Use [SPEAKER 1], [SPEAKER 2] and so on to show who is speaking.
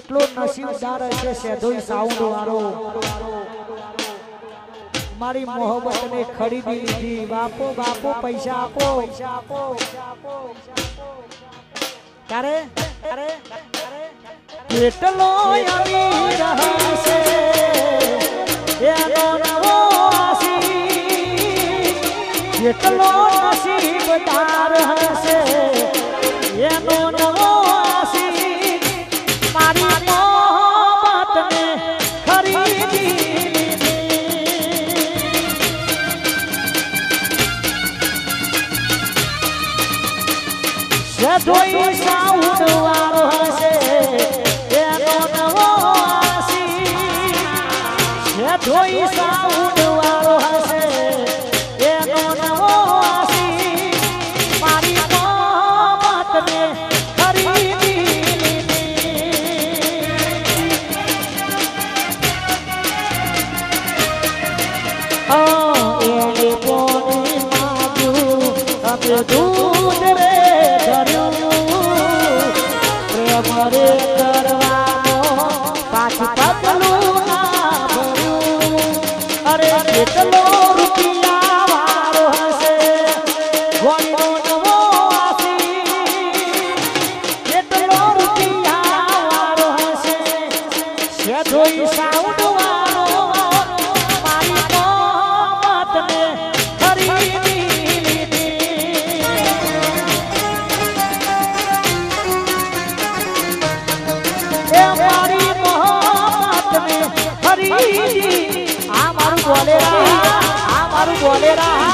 [SPEAKER 1] કેટલો નસીબદાર હશે સેધોઈ સાઉન્ડ વાળો મારી મોહબ્બત ને ખરીદી લીધી બાપો બાપો પૈસા આપો ક્યારે કેટલો અમીર હશે એનો નવો આશીષ કેટલો નસીબદાર હશે એનો નવો આશીષ મારી મોહબ્બત ને ખરીદી સેધોઈ સાઉન્ડ વાળો હશે એનો નવો આશીષ સેધોઈ સાઉન્ડ વાળો હશે એનો નવો આશીષ મારી મોહબ્બત ને ખરીદી એની પોની માગ્યું અમે દૂધ રે મરે કરવાનો પાછું પગલું ના ભર્યું અરે કેટલો રૂપિયા વાળો હશે ગોળીનો નવો આશીષ કેટલો રૂપિયા વાળો હશે સેધોઈ સાઉન્ડ વાળો મારી મોહબ્બત ને ખરીદી મારી મોહબ્બત ને ખરીદી આ મારું બોલેરા